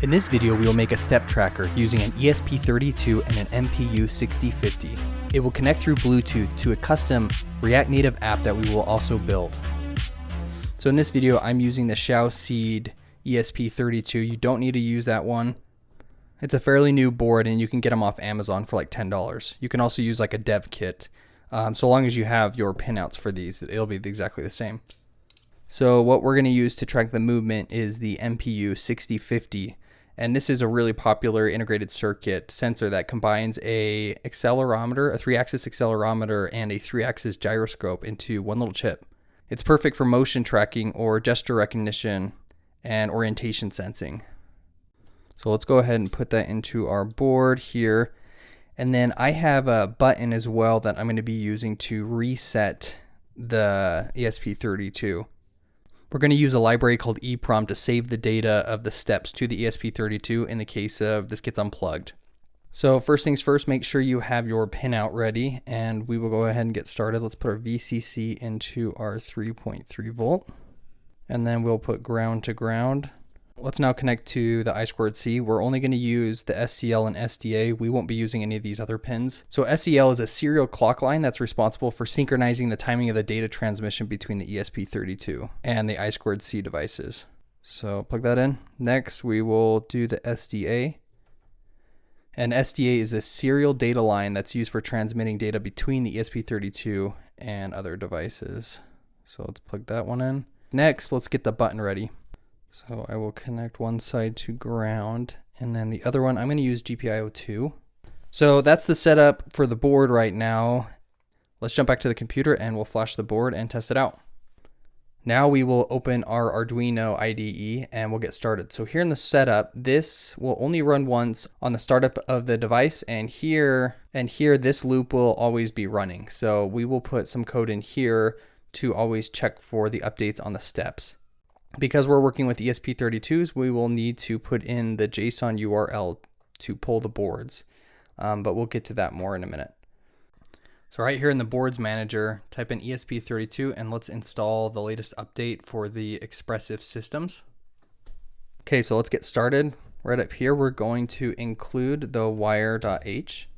In this video, we will make a step tracker using an ESP32 and an MPU 6050. It will connect through Bluetooth to a custom React Native app that we will also build. So in this video, I'm using the Seed ESP32. You don't need to use that one. It's a fairly new board and you can get them off Amazon for like $10. You can also use like a dev kit. So long as you have your pinouts for these, it'll be exactly the same. So what we're going to use to track the movement is the MPU 6050. And this is a really popular integrated circuit sensor that combines a accelerometer, a 3-axis accelerometer, and a 3-axis gyroscope into one little chip. It's perfect for motion tracking or gesture recognition and orientation sensing. So let's go ahead and put that into our board here. And then I have a button as well that I'm going to be using to reset the ESP32. We're going to use a library called EEPROM to save the data of the steps to the ESP32 in the case of this gets unplugged. So first things first, make sure you have your pinout ready and we will go ahead and get started. Let's put our VCC into our 3.3 volt and then we'll put ground to ground. Let's now connect to the I2C. We're only going to use the SCL and SDA. We won't be using any of these other pins. So SCL is a serial clock line that's responsible for synchronizing the timing of the data transmission between the ESP32 and the I2C devices. So plug that in. Next, we will do the SDA. And SDA is a serial data line that's used for transmitting data between the ESP32 and other devices. So let's plug that one in. Next, let's get the button ready. So I will connect one side to ground and then the other one I'm going to use GPIO2. So that's the setup for the board right now. Let's jump back to the computer and we'll flash the board and test it out. Now we will open our Arduino IDE and we'll get started. So here in the setup, this will only run once on the startup of the device and here this loop will always be running. So we will put some code in here to always check for the updates on the steps. Because we're working with ESP32s, we will need to put in the JSON URL to pull the boards, but we'll get to that more in a minute. So right here in the boards manager, type in ESP32 and let's install the latest update for the expressive systems. Okay, so let's get started. Right up here, we're going to include the wire.h.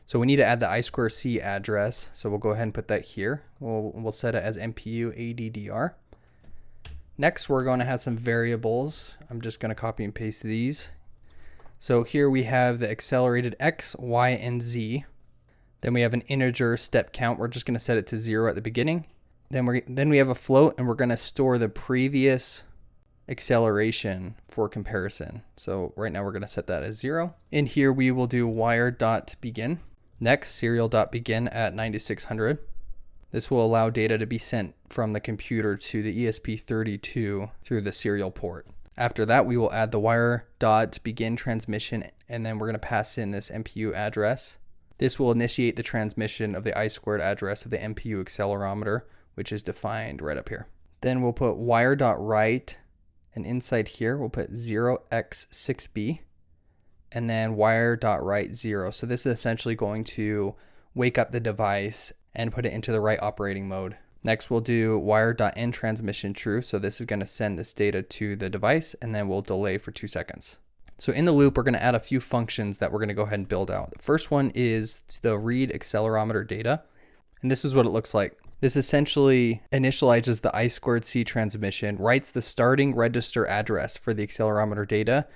So we need to add the I2C address. So we'll go ahead and put that here. We'll set it as MPU ADDR. Next, we're going to have some variables. I'm just going to copy and paste these. So here we have the accelerated X, Y, and Z. Then we have an integer step count. We're just going to set it to 0 at the beginning. Then we have a float, and we're going to store the previous acceleration for comparison. So right now we're going to set that as 0. In here we will do wire.begin. Next, serial.begin at 9600. This will allow data to be sent from the computer to the ESP32 through the serial port. After that, we will add the wire.begin transmission, and then we're going to pass in this MPU address. This will initiate the transmission of the I2 address of the MPU accelerometer, which is defined right up here. Then we'll put wire.write, and inside here, we'll put 0x6b, and then wire.write 0. So this is essentially going to wake up the device and put it into the right operating mode. Next, we'll do wire.end transmission true. So this is going to send this data to the device and then we'll delay for 2 seconds. So in the loop, we're going to add a few functions that we're going to go ahead and build out. The first one is the read accelerometer data. And this is what it looks like. This essentially initializes the I2C transmission, writes the starting register address for the accelerometer data.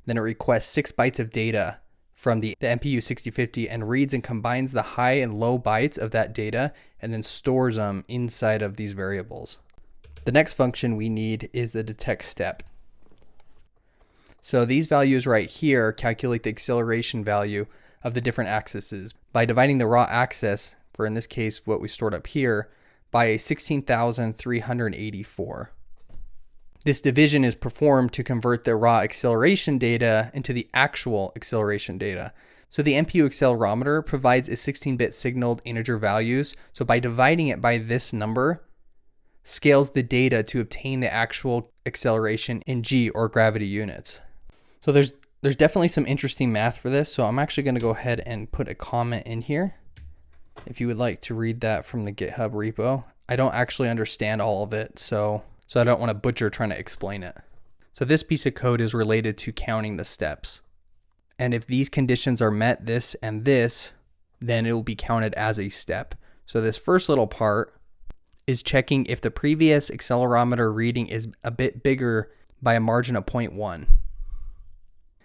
Then it requests 6 bytes of data from the MPU 6050 and reads and combines the high and low bytes of that data and then stores them inside of these variables. The next function we need is the detect step. So these values right here calculate the acceleration value of the different axes by dividing the raw axis, for in this case what we stored up here, by 16,384. This division is performed to convert the raw acceleration data into the actual acceleration data. So the MPU accelerometer provides a 16-bit signaled integer values. So by dividing it by this number, scales the data to obtain the actual acceleration in G or gravity units. So there's definitely some interesting math for this. So I'm actually going to go ahead and put a comment in here if you would like to read that from the GitHub repo. I don't actually understand all of it, so I don't want to butcher trying to explain it. So this piece of code is related to counting the steps. And if these conditions are met, this and this, then it will be counted as a step. So this first little part is checking if the previous accelerometer reading is a bit bigger by a margin of 0.1.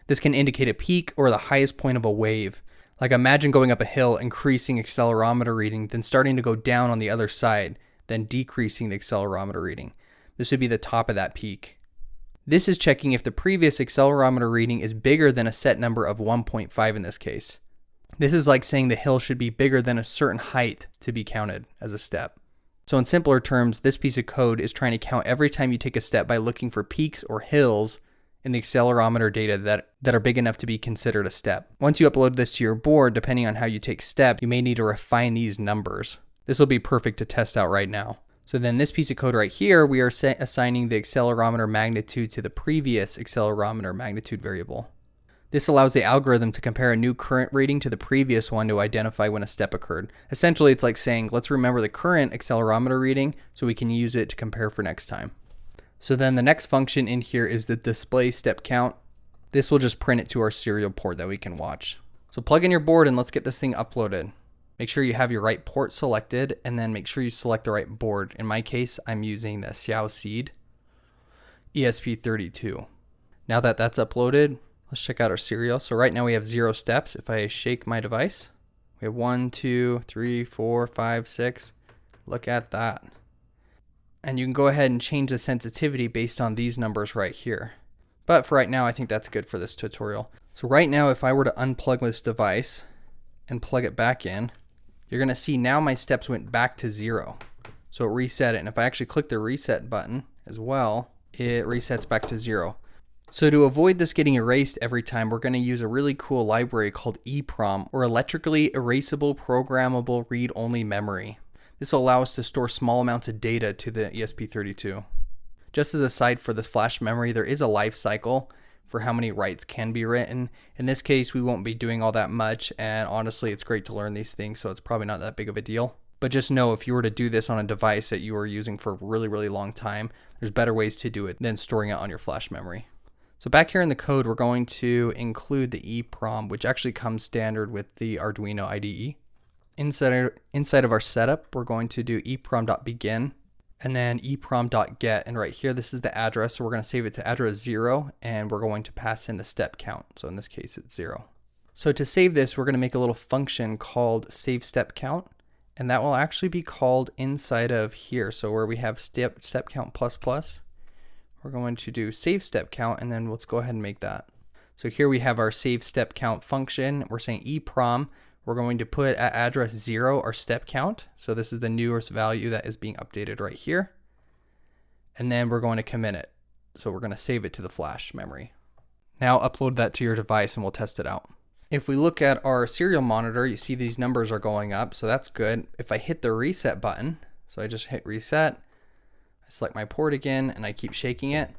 This can indicate a peak or the highest point of a wave. Like imagine going up a hill, increasing accelerometer reading, then starting to go down on the other side, then decreasing the accelerometer reading. This would be the top of that peak. This is checking if the previous accelerometer reading is bigger than a set number of 1.5 in this case. This is like saying the hill should be bigger than a certain height to be counted as a step. So in simpler terms, this piece of code is trying to count every time you take a step by looking for peaks or hills in the accelerometer data that are big enough to be considered a step. Once you upload this to your board, depending on how you take step, you may need to refine these numbers. This will be perfect to test out right now. So then this piece of code right here, we are assigning the accelerometer magnitude to the previous accelerometer magnitude variable. This allows the algorithm to compare a new current reading to the previous one to identify when a step occurred. Essentially, it's like saying, let's remember the current accelerometer reading so we can use it to compare for next time. So then the next function in here is the display step count. This will just print it to our serial port that we can watch. So plug in your board and let's get this thing uploaded. Make sure you have your right port selected and then make sure you select the right board. In my case, I'm using the Xiao Seed ESP32. Now that that's uploaded, let's check out our serial. So right now we have 0 steps. If I shake my device, we have 1, 2, 3, 4, 5, 6. Look at that. And you can go ahead and change the sensitivity based on these numbers right here. But for right now, I think that's good for this tutorial. So right now, if I were to unplug this device and plug it back in, you're gonna see now my steps went back to 0. So it reset it. And if I actually click the reset button as well, it resets back to 0. So to avoid this getting erased every time, we're gonna use a really cool library called EEPROM, or Electrically Erasable Programmable Read-Only Memory. This will allow us to store small amounts of data to the ESP32. Just as a side for this flash memory, there is a life cycle for how many writes can be written. In this case, we won't be doing all that much, and honestly, it's great to learn these things, so it's probably not that big of a deal. But just know if you were to do this on a device that you were using for a really, really long time, there's better ways to do it than storing it on your flash memory. So back here in the code, we're going to include the EEPROM, which actually comes standard with the Arduino IDE. Inside of our setup, we're going to do EEPROM.begin and then EEPROM.get. And right here, this is the address. So we're going to save it to address 0, and we're going to pass in the step count. So in this case, it's 0. So to save this, we're going to make a little function called save step count, and that will actually be called inside of here. So where we have step count plus, we're going to do save step count, and then let's go ahead and make that. So here we have our save step count function. We're saying EEPROM. We're going to put at address 0 our step count. So this is the newest value that is being updated right here. And then we're going to commit it. So we're going to save it to the flash memory. Now upload that to your device and we'll test it out. If we look at our serial monitor, you see these numbers are going up. So that's good. If I hit the reset button, so I just hit reset, I select my port again and I keep shaking it.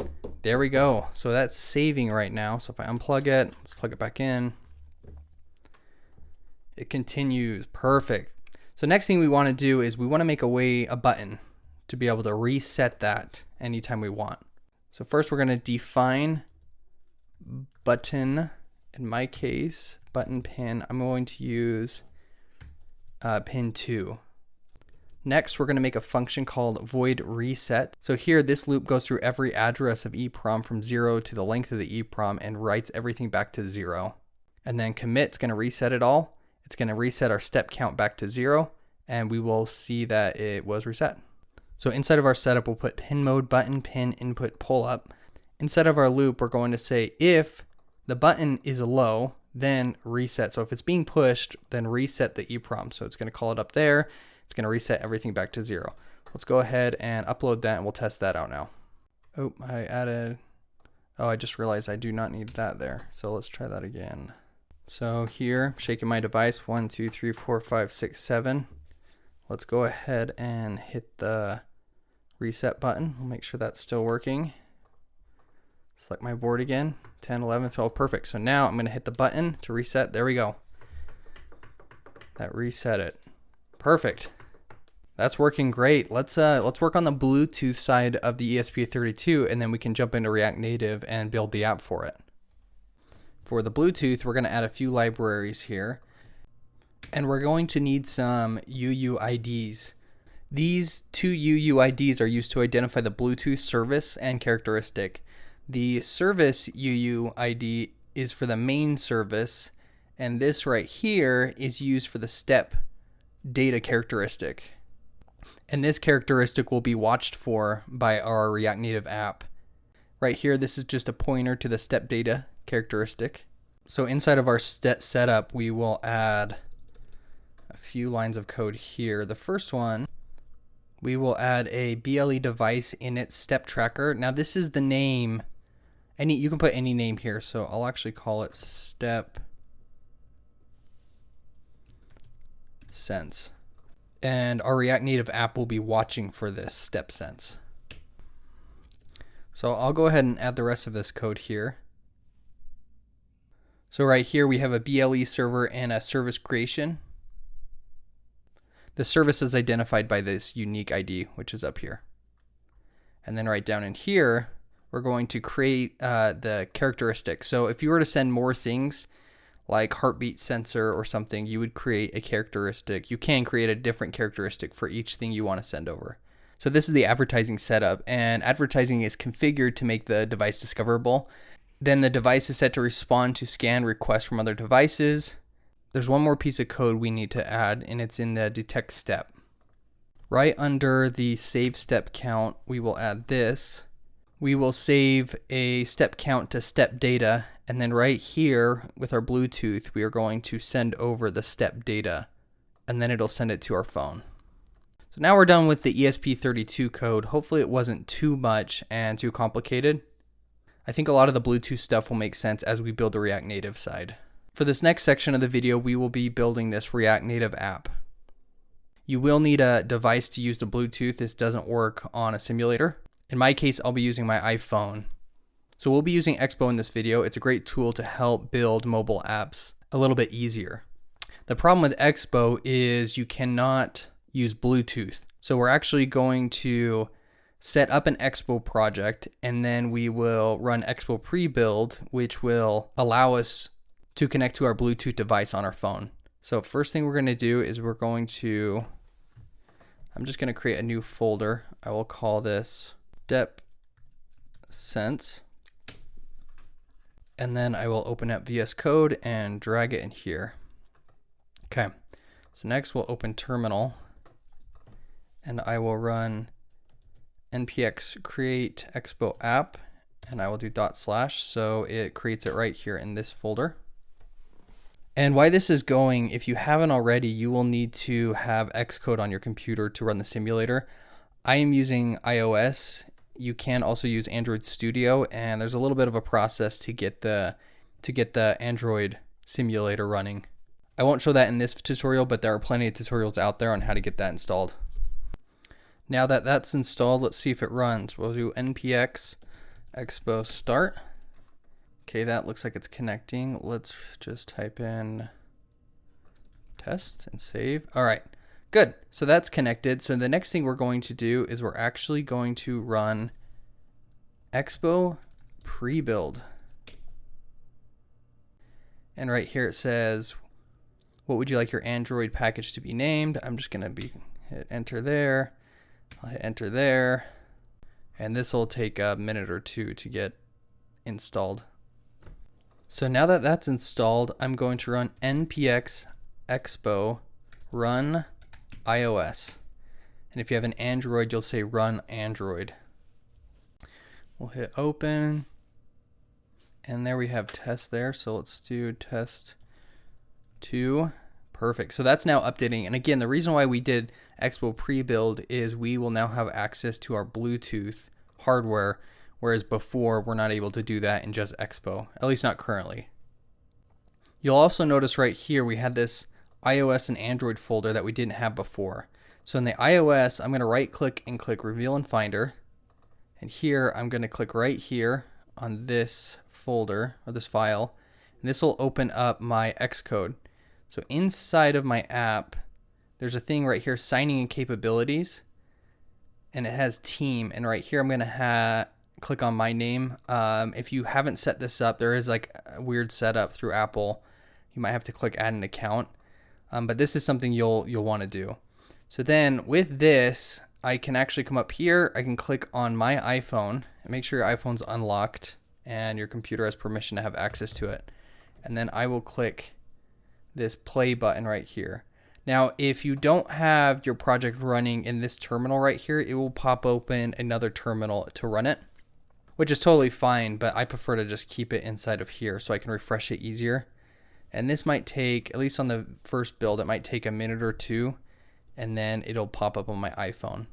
There we go. So that's saving right now. So if I unplug it, let's plug it back in. It continues. Perfect. So next thing we want to do is we want to make a button to be able to reset that anytime we want. So first we're going to define button. In my case, button pin. I'm going to use pin 2. Next, we're going to make a function called void reset. So here, this loop goes through every address of EEPROM from 0 to the length of the EEPROM and writes everything back to 0. And then commit's going to reset it all. It's going to reset our step count back to 0, and we will see that it was reset. So inside of our setup, we'll put pin mode button pin input pull up. Inside of our loop, we're going to say if the button is low, then reset. So if it's being pushed, then reset the EEPROM. So it's going to call it up there. It's going to reset everything back to 0. Let's go ahead and upload that, and we'll test that out now. Oh, I just realized I do not need that there. So let's try that again. So here, shaking my device, 1, 2, 3, 4, 5, 6, 7. Let's go ahead and hit the reset button. We'll make sure that's still working. Select my board again, 10, 11, 12, perfect. So now I'm gonna hit the button to reset. There we go. That reset it. Perfect. That's working great. Let's work on the Bluetooth side of the ESP32, and then we can jump into React Native and build the app for it. For the Bluetooth, we're going to add a few libraries here, and we're going to need some UUIDs. These two UUIDs are used to identify the Bluetooth service and characteristic. The service UUID is for the main service, and this right here is used for the step data characteristic. And this characteristic will be watched for by our React Native app. Right here, this is just a pointer to the step data characteristic. So inside of our setup, we will add a few lines of code here. The first one, we will add a BLE device init step tracker. Now this is the name. You can put any name here. So I'll actually call it step sense. And our React Native app will be watching for this step sense. So I'll go ahead and add the rest of this code here. So right here we have a BLE server and a service creation. The service is identified by this unique ID, which is up here. And then right down in here, we're going to create the characteristic. So if you were to send more things, like heartbeat sensor or something, you would create a characteristic. You can create a different characteristic for each thing you want to send over. So this is the advertising setup, and advertising is configured to make the device discoverable. Then the device is set to respond to scan requests from other devices. There's one more piece of code we need to add, and it's in the detect step. Right under the save step count, we will add this. We will save a step count to step data, and then right here with our Bluetooth, we are going to send over the step data, and then it'll send it to our phone. So now we're done with the ESP32 code. Hopefully it wasn't too much and too complicated. I think a lot of the Bluetooth stuff will make sense as we build the React Native side. For this next section of the video, we will be building this React Native app. You will need a device to use the Bluetooth. This doesn't work on a simulator. In my case, I'll be using my iPhone. So we'll be using Expo in this video. It's a great tool to help build mobile apps a little bit easier. The problem with Expo is you cannot use Bluetooth. So we're actually going to set up an Expo project, and then we will run Expo pre-build, which will allow us to connect to our Bluetooth device on our phone. So first thing we're going to do is I'm just going to create a new folder. I will call this Step Sense. And then I will open up VS Code and drag it in here. Okay, so next we'll open terminal, and I will run npx create expo app, and I will do // so it creates it right here in this folder. And while this is going, if you haven't already, you will need to have Xcode on your computer to run the simulator. I am using iOS. You can also use Android Studio, and there's a little bit of a process to get the Android simulator running. I won't show that in this tutorial, but there are plenty of tutorials out there on how to get that installed. Now that that's installed, let's see if it runs. We'll do npx expo start. Okay, that looks like it's connecting. Let's just type in test and save. All right. Good, so that's connected. So the next thing we're going to do is we're actually going to run Expo pre-build. And right here it says, what would you like your Android package to be named? I'm just gonna hit enter there. I'll hit enter there. And this will take a minute or two to get installed. So now that that's installed, I'm going to run npx expo run iOS. And if you have an Android, you'll say run Android. We'll hit open. And there we have test there. So let's do test 2. Perfect. So that's now updating. And again, the reason why we did Expo pre-build is we will now have access to our Bluetooth hardware, whereas before we're not able to do that in just Expo, at least not currently. You'll also notice right here we had this iOS and Android folder that we didn't have before. So in the iOS, I'm going to right click and click Reveal in Finder. And here I'm going to click right here on this folder or this file. And this will open up my Xcode. So inside of my app, there's a thing right here, signing in capabilities, and it has team. And right here, I'm going to click on my name. If you haven't set this up, there is like a weird setup through Apple. You might have to click add an account. But this is something you'll want to do. So then with this, I can actually come up here. I can click on my iPhone and make sure your iPhone's unlocked and your computer has permission to have access to it. And then I will click this play button right here. Now, if you don't have your project running in this terminal right here, it will pop open another terminal to run it, which is totally fine, but I prefer to just keep it inside of here so I can refresh it easier. And this might take, at least on the first build, it might take a minute or two, and then it'll pop up on my iPhone.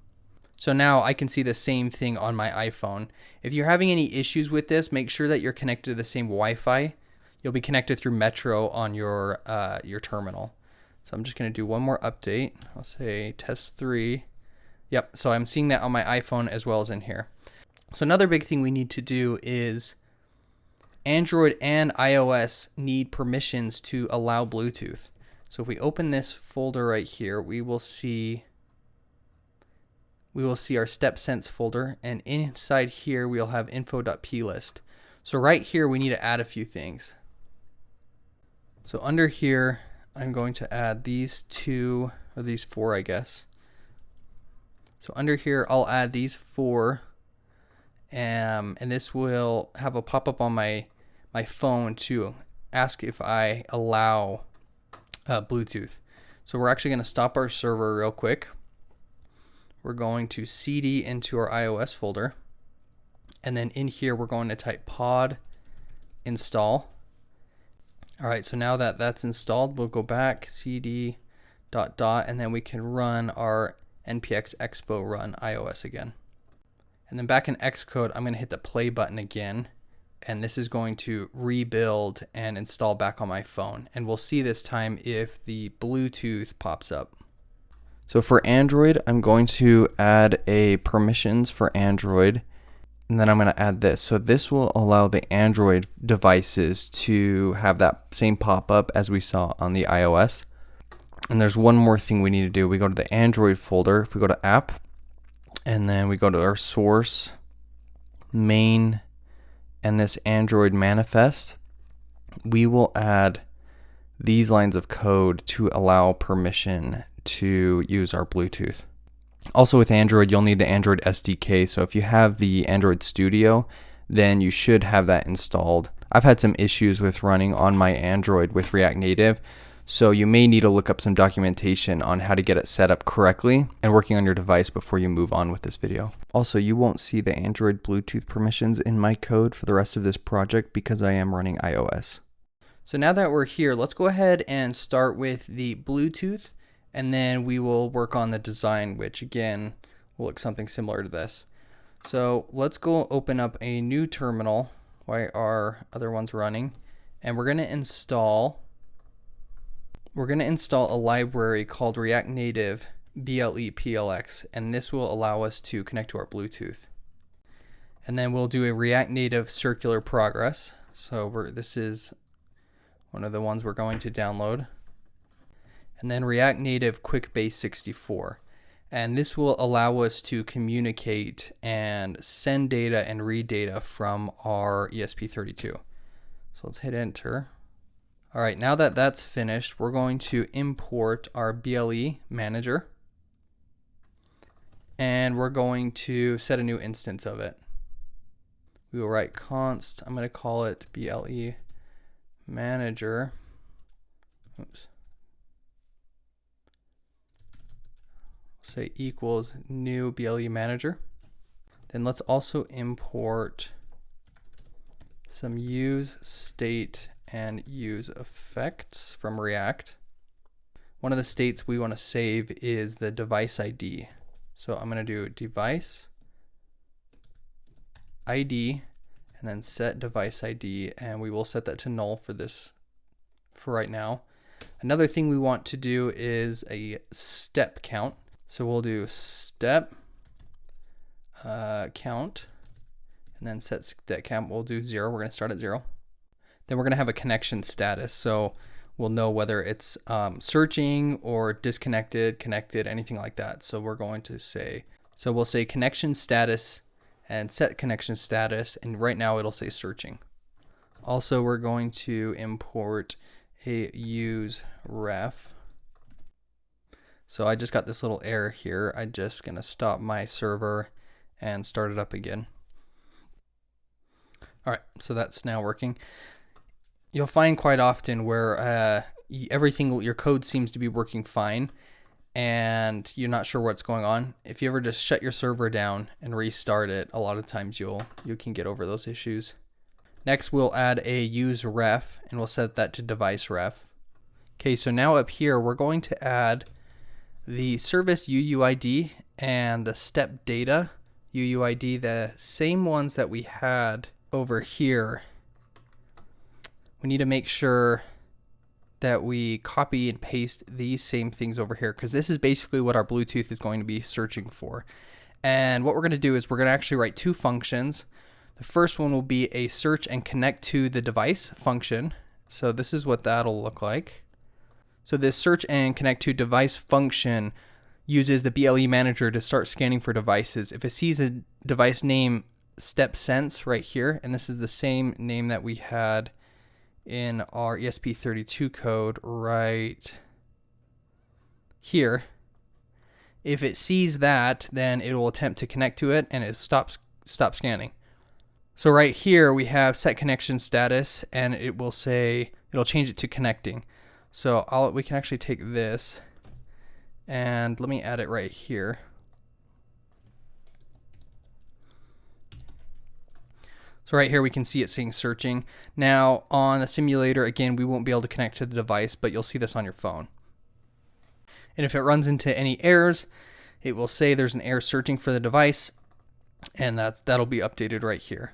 So now I can see the same thing on my iPhone. If you're having any issues with this, make sure that you're connected to the same Wi-Fi. You'll be connected through Metro on your terminal. So I'm just going to do one more update. I'll say test 3. Yep, so I'm seeing that on my iPhone as well as in here. So another big thing we need to do is Android and iOS need permissions to allow Bluetooth. So if we open this folder right here, we will see our StepSense folder, and inside here we'll have info.plist. So right here we need to add a few things. So under here I'm going to add these 2 or these 4, I guess. So under here I'll add these 4, and this will have a pop-up on my phone to ask if I allow Bluetooth. So we're actually going to stop our server real quick. We're going to cd into our iOS folder, and then in here we're going to type pod install. All right, so now that that's installed, we'll go back cd ... and then we can run our npx expo run iOS again. And then back in Xcode, I'm going to hit the play button again, and this is going to rebuild and install back on my phone. And we'll see this time if the Bluetooth pops up. So for Android, I'm going to add a permissions for Android, and then I'm going to add this. So this will allow the Android devices to have that same pop-up as we saw on the iOS. And there's one more thing we need to do. We go to the Android folder. If we go to app, and then we go to our source, main, and this Android manifest, we will add these lines of code to allow permission to use our Bluetooth. Also with Android, you'll need the Android SDK. So if you have the Android Studio, then you should have that installed. I've had some issues with running on my Android with React Native, so you may need to look up some documentation on how to get it set up correctly and working on your device before you move on with this video. Also, you won't see the Android Bluetooth permissions in my code for the rest of this project because I am running iOS. So now that we're here, let's go ahead and start with the Bluetooth, and then we will work on the design, which again will look something similar to this. So let's go open up a new terminal while our other one's running, and we're going to install a library called React Native BLE-PLX, and this will allow us to connect to our Bluetooth. And then we'll do a React Native circular progress. So this is one of the ones we're going to download. And then React Native Quick Base 64. And this will allow us to communicate and send data and read data from our ESP32. So let's hit enter. All right, now that that's finished, we're going to import our BLE manager, and we're going to set a new instance of it. We will write const, I'm going to call it BLE manager. Oops. Say equals new BLE manager. Then let's also import some use state and use effects from React. One of the states we want to save is the device ID. So I'm going to do device ID and then set device ID, and we will set that to null for this for right now. Another thing we want to do is a step count. So we'll do step count and then set step count. We'll do 0. We're going to start at 0. Then we're going to have a connection status. So will know whether it's searching or disconnected, connected, anything like that. So we're going to say, so we'll say connection status and set connection status, and right now it'll say searching. Also, we're going to import a use ref. So I just got this little error here. I'm just gonna stop my server and start it up again. All right, so that's now working. You'll find quite often where everything, your code seems to be working fine and you're not sure what's going on. If you ever just shut your server down and restart it, a lot of times you can get over those issues. Next, we'll add a use ref and we'll set that to device ref. Okay, so now up here, we're going to add the service UUID and the step data UUID, the same ones that we had over here. We need to make sure that we copy and paste these same things over here, because this is basically what our Bluetooth is going to be searching for. And what we're going to do is we're going to actually write two functions. The first one will be a search and connect to the device function. So this is what that'll look like. So this search and connect to device function uses the BLE manager to start scanning for devices. If it sees a device name step sense right here, and this is the same name that we had in our ESP32 code right here. If it sees that, then it will attempt to connect to it and it stops scanning. So right here we have set connection status, and it will say, it'll change it to connecting. So we can actually take this and let me add it right here. So right here we can see it saying searching. Now on the simulator, again, we won't be able to connect to the device, but you'll see this on your phone. And if it runs into any errors, it will say there's an error searching for the device, and that'll be updated right here.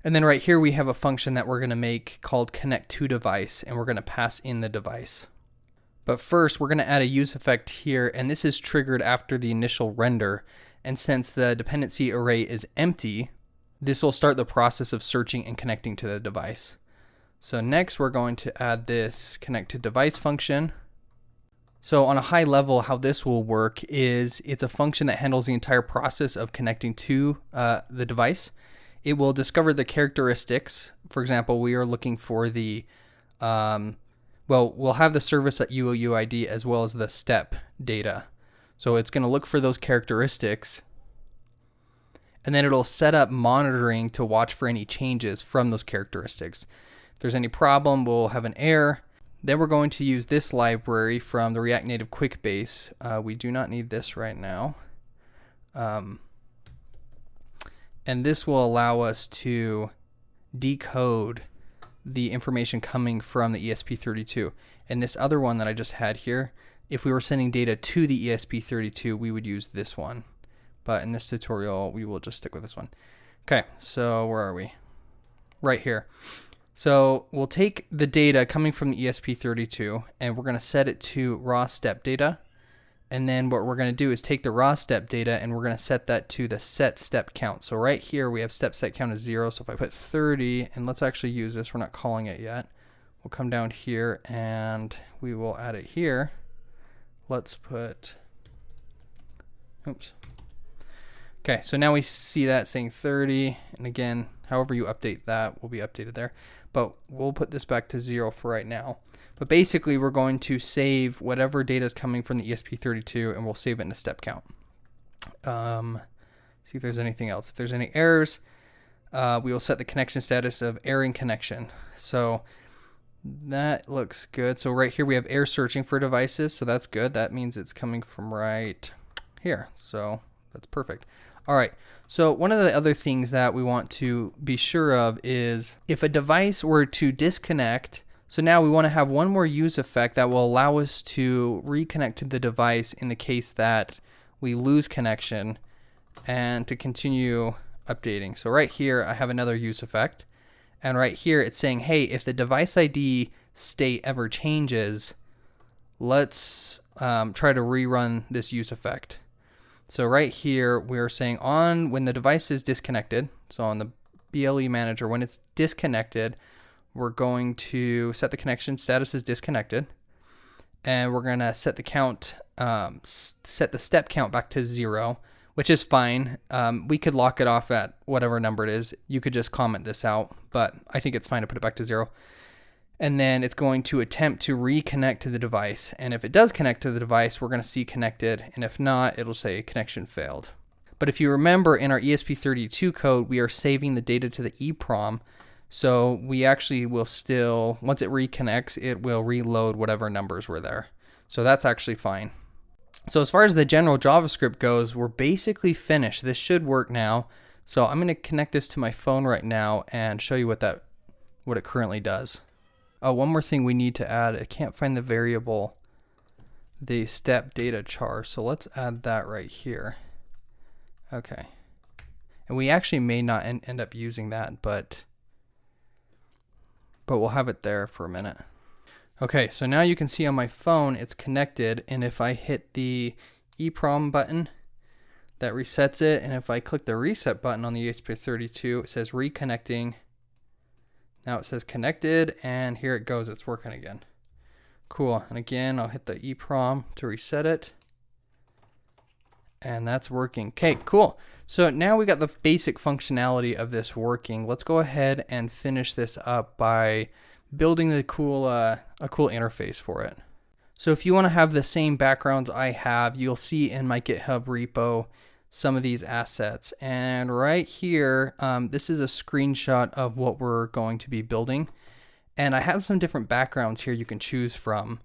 And then right here we have a function that we're going to make called connect to device, and we're going to pass in the device. But first we're going to add a use effect here, and this is triggered after the initial render. And since the dependency array is empty, this will start the process of searching and connecting to the device. So next we're going to add this connect to device function. So on a high level, how this will work is it's a function that handles the entire process of connecting to the device. It will discover the characteristics. For example, we are looking for the, we'll have the service at UUID as well as the step data. So it's going to look for those characteristics, and then it'll set up monitoring to watch for any changes from those characteristics. If there's any problem, we'll have an error. Then we're going to use this library from the React Native QuickBase. We do not need this right now. And this will allow us to decode the information coming from the ESP32. And this other one that I just had here, if we were sending data to the ESP32, we would use this one. But in this tutorial, we will just stick with this one. Okay, so where are we? Right here. So we'll take the data coming from the ESP32 and we're going to set it to raw step data. And then what we're going to do is take the raw step data and we're going to set that to the set step count. So right here we have step set count as 0. So if I put 30, and let's actually use this, we're not calling it yet. We'll come down here and we will add it here. Let's put, oops. Okay, so now we see that saying 30, and again, however you update that will be updated there. But we'll put this back to 0 for right now. But basically, we're going to save whatever data is coming from the ESP32, and we'll save it in a step count. See if there's anything else. If there's any errors, we will set the connection status of erroring connection. So that looks good. So right here we have error searching for devices, so that's good. That means it's coming from right here. So that's perfect. All right, so one of the other things that we want to be sure of is if a device were to disconnect, so now we want to have one more use effect that will allow us to reconnect to the device in the case that we lose connection and to continue updating. So right here, I have another use effect. And right here, it's saying, hey, if the device ID state ever changes, let's try to rerun this use effect. So right here, we're saying when the device is disconnected, so on the BLE manager, when it's disconnected, we're going to set the connection status as disconnected, and we're going to set the count, set the step count back to 0, which is fine. We could lock it off at whatever number it is. You could just comment this out, but I think it's fine to put it back to 0. And then it's going to attempt to reconnect to the device. And if it does connect to the device, we're going to see connected. And if not, it'll say connection failed. But if you remember, in our ESP32 code, we are saving the data to the EEPROM. So we actually will still, once it reconnects, it will reload whatever numbers were there. So that's actually fine. So as far as the general JavaScript goes, we're basically finished. This should work now. So I'm going to connect this to my phone right now and show you what it currently does. Oh, one more thing we need to add. I can't find the variable, the step data char. So let's add that right here. Okay. And we actually may not end up using that, but we'll have it there for a minute. Okay, so now you can see on my phone it's connected, and if I hit the EEPROM button, that resets it, and if I click the reset button on the ESP32, it says reconnecting. Now it says connected, and here it goes, it's working again. Cool, and again, I'll hit the EEPROM to reset it. And that's working. Okay, cool. So now we got the basic functionality of this working. Let's go ahead and finish this up by building a cool interface for it. So if you want to have the same backgrounds I have, you'll see in my GitHub repo some of these assets. And right here, this is a screenshot of what we're going to be building. And I have some different backgrounds here you can choose from.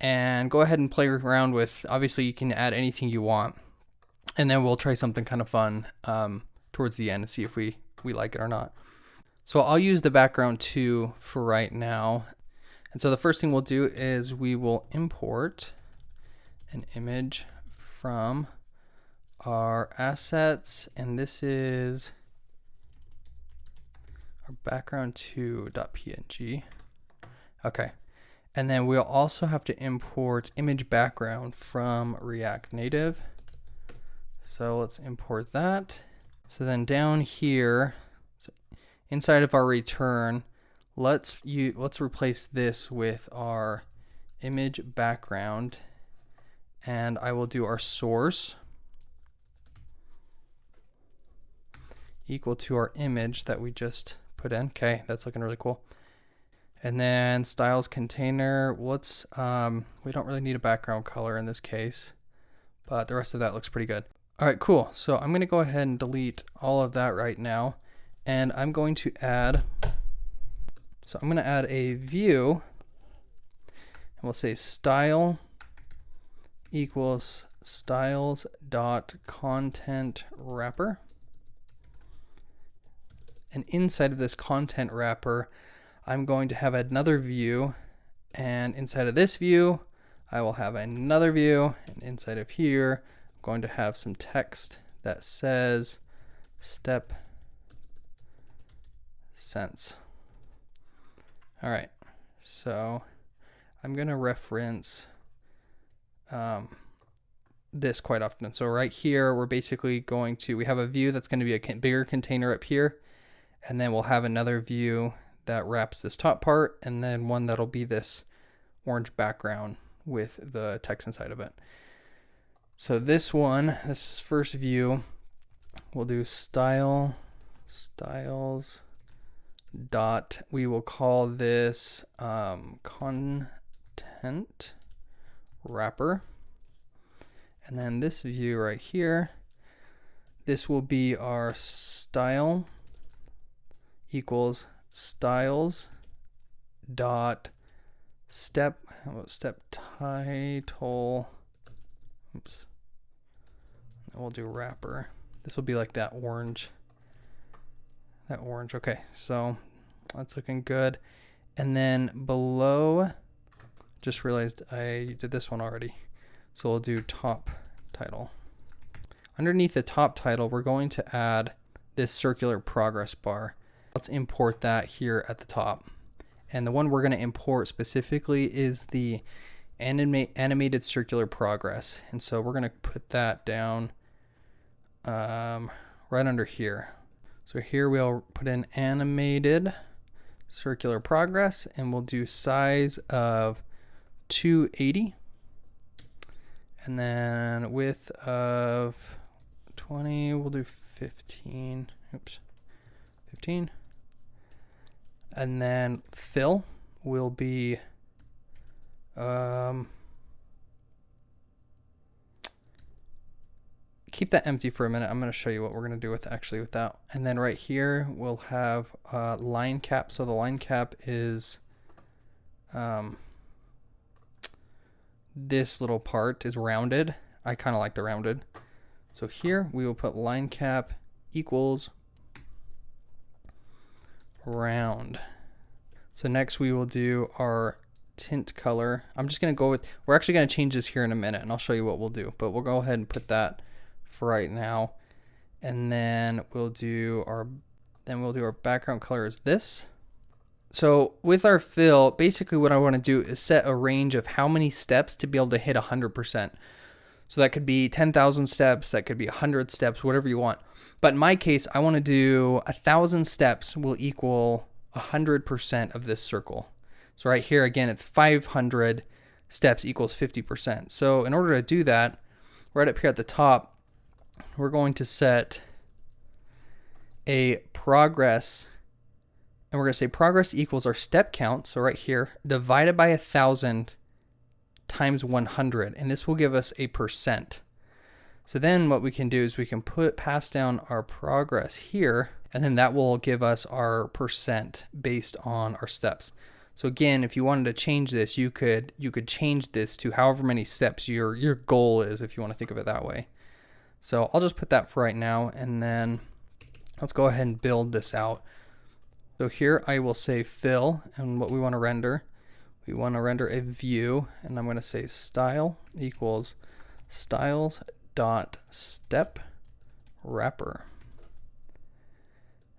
And go ahead and play around with, obviously you can add anything you want. And then we'll try something kind of fun towards the end and see if we like it or not. So I'll use the background 2 for right now. And so the first thing we'll do is we will import an image from our assets, and this is our background2.png. Okay. And then we'll also have to import image background from React Native. So let's import that. So then down here, so inside of our return, let's replace this with our image background, and I will do our source equal to our image that we just put in. Okay, that's looking really cool. And then styles container, let's we don't really need a background color in this case, but the rest of that looks pretty good. All right, cool. So I'm going to go ahead and delete all of that right now. And I'm going to add, so I'm going to add a view. And we'll say style equals styles.content wrapper. And inside of this content wrapper, I'm going to have another view. And inside of this view, I will have another view. And inside of here, going to have some text that says step sense. All right, so I'm going to reference this quite often. So right here, we're basically going to, we have a view that's going to be a bigger container up here, and then we'll have another view that wraps this top part, and then one that'll be this orange background with the text inside of it. So this one, this first view, we'll do styles dot, we will call this content wrapper. And then this view right here, this will be our style equals styles dot step title. Oops. And we'll do wrapper. This will be like that orange. Okay, so that's looking good. And then below, just realized I did this one already. So we'll do top title. Underneath the top title, we're going to add this circular progress bar. Let's import that here at the top. And the one we're going to import specifically is the animated circular progress. And so we're going to put that down right under here. So here we'll put in animated circular progress, and we'll do size of 280. And then width of 20, we'll do 15. Oops, 15. And then fill will be keep that empty for a minute. I'm going to show you what we're going to do with that. And then right here we'll have line cap. So the line cap is this little part is rounded. I kind of like the rounded. So here we will put line cap equals round. So next we will do our tint color. I'm just going to go with, we're actually going to change this here in a minute and I'll show you what we'll do, but we'll go ahead and put that for right now. And then we'll do our background color is this. So with our fill, basically what I want to do is set a range of how many steps to be able to hit 100%. So that could be 10,000 steps, that could be 100 steps, whatever you want. But in my case, I want to do 1,000 steps will equal 100% of this circle. So right here, again, it's 500 steps equals 50%. So in order to do that, right up here at the top, we're going to set a progress, and we're going to say progress equals our step count. So right here, divided by 1,000 times 100, and this will give us a percent. So then what we can do is we can pass down our progress here, and then that will give us our percent based on our steps. So again, if you wanted to change this, you could change this to however many steps your goal is, if you want to think of it that way. So I'll just put that for right now, and then let's go ahead and build this out. So here I will say fill, and what we want to render, we want to render a view, and I'm going to say style equals styles dot step wrapper.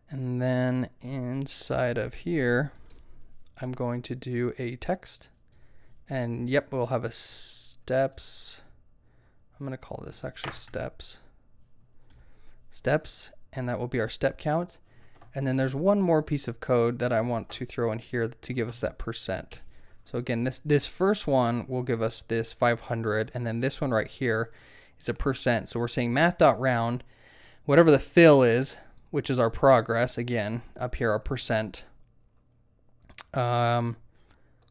And then inside of here, I'm going to do a text, and yep, we'll have a steps. I'm going to call this actually steps, and that will be our step count. And then there's one more piece of code that I want to throw in here to give us that percent. So again, this first one will give us this 500, and then this one right here is a percent. So we're saying math.round, whatever the fill is, which is our progress, again, up here, our percent.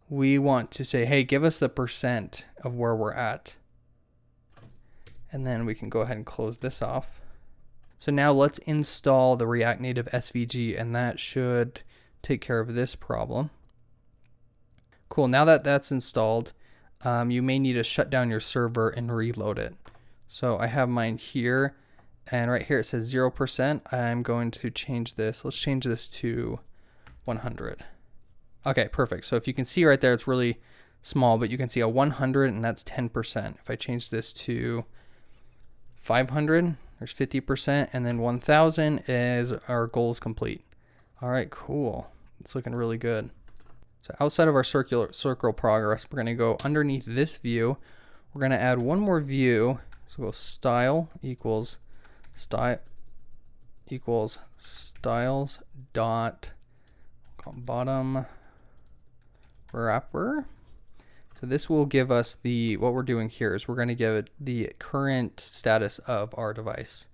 We want to say, hey, give us the percent of where we're at. And then we can go ahead and close this off. So now let's install the React Native SVG, and that should take care of this problem. Cool, now that that's installed, you may need to shut down your server and reload it. So I have mine here, and right here it says 0%. I'm going to change this. Let's change this to 100. Okay, perfect. So if you can see right there, it's really small, but you can see a 100, and that's 10%. If I change this to 500, there's 50%, and then 1,000 is our goal is complete. All right, cool. It's looking really good. So outside of our circle progress, we're going to go underneath this view. We're going to add one more view. So we'll style equals styles dot bottom wrapper. So this will give us what we're doing here is we're going to give it the current status of our device.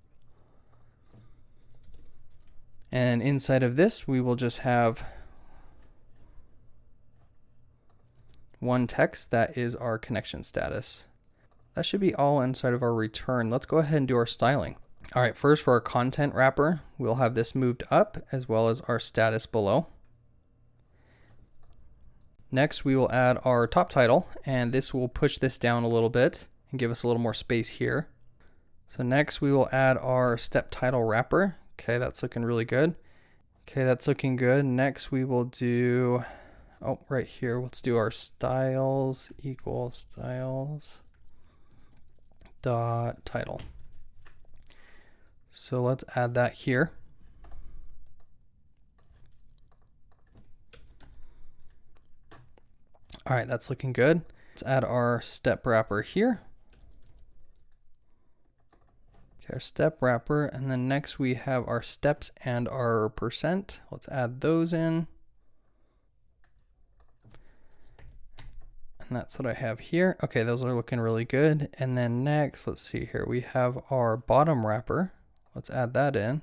And inside of this, we will just have one text that is our connection status. That should be all inside of our return. Let's go ahead and do our styling. All right, first for our content wrapper, we'll have this moved up as well as our status below. Next, we will add our top title, and this will push this down a little bit and give us a little more space here. So next, we will add our step title wrapper. Okay, that's looking really good. Okay, that's looking good. Next, we will do, right here, let's do our styles equals styles dot title. So let's add that here. All right, that's looking good. Let's add our step wrapper here. Okay, our step wrapper, and then next we have our steps and our percent. Let's add those in. And that's what I have here. Okay, those are looking really good. And then next, let's see here, we have our bottom wrapper. Let's add that in.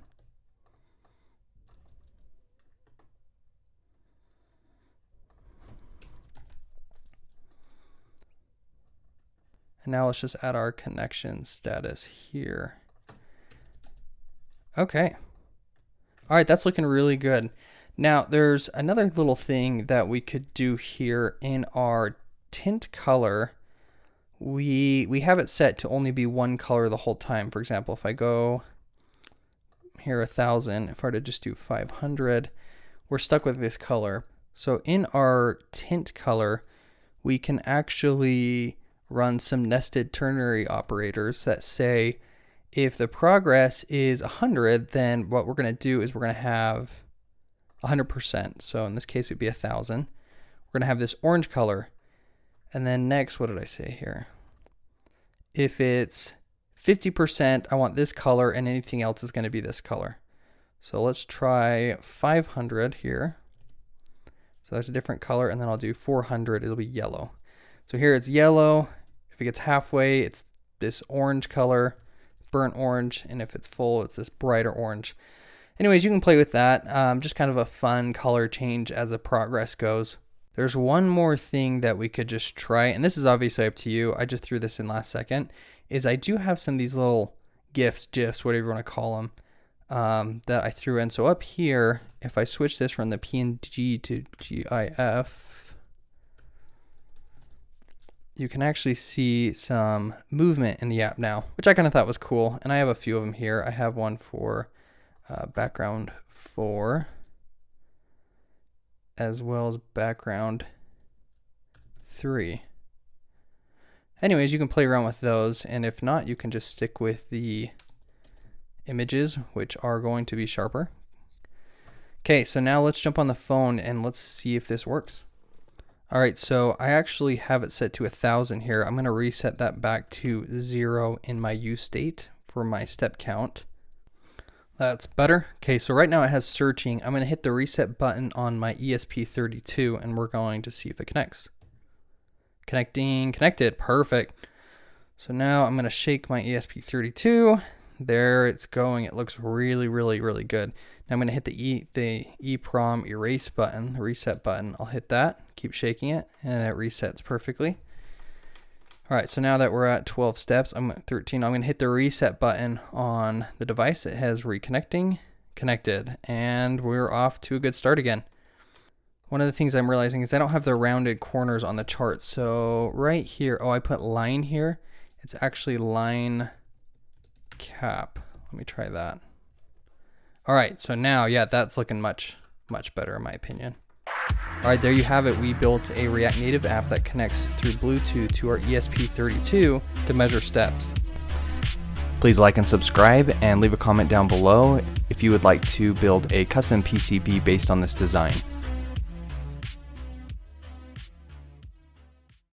And now let's just add our connection status here. Okay. All right, that's looking really good. Now there's another little thing that we could do here in our tint color. We have it set to only be one color the whole time. For example, if I go here 1000, if I were to just do 500, we're stuck with this color. So in our tint color, we can actually run some nested ternary operators that say if the progress is 100, then what we're going to do is we're going to have 100%. So in this case, it would be 1000. We're going to have this orange color. And then next, what did I say here? If it's 50%, I want this color, and anything else is going to be this color. So let's try 500 here. So that's a different color, and then I'll do 400, it'll be yellow. So here it's yellow. If it gets halfway, it's this orange color, burnt orange, and if it's full, it's this brighter orange. Anyways, you can play with that. Just kind of a fun color change as the progress goes. There's one more thing that we could just try, and this is obviously up to you. I just threw this in last second, is I do have some of these little GIFs, whatever you want to call them, that I threw in. So up here, if I switch this from the PNG to GIF, you can actually see some movement in the app now, which I kind of thought was cool. And I have a few of them here. I have one for background 4, as well as background 3. Anyways, you can play around with those, and if not, you can just stick with the images, which are going to be sharper. Okay, so now let's jump on the phone and let's see if this works. All right, so I actually have it set to 1000 here. I'm gonna reset that back to 0 in my use state for my step count. That's better. Okay, so right now it has searching. I'm gonna hit the reset button on my ESP32 and we're going to see if it connects. Connecting, connected, perfect. So now I'm gonna shake my ESP32. There it's going. It looks really, really, really good. Now I'm gonna hit the EEPROM erase button, the reset button. I'll hit that, keep shaking it, and it resets perfectly. All right, so now that we're at 12 steps, I'm at 13. I'm gonna hit the reset button on the device. It has reconnecting, connected, and we're off to a good start again. One of the things I'm realizing is I don't have the rounded corners on the chart. So right here, oh, I put line here. It's actually line cap. Let me try that. All right, so now, yeah, that's looking much, much better in my opinion. All right, there you have it. We built a React Native app that connects through Bluetooth to our ESP32 to measure steps. Please like and subscribe and leave a comment down below if you would like to build a custom PCB based on this design.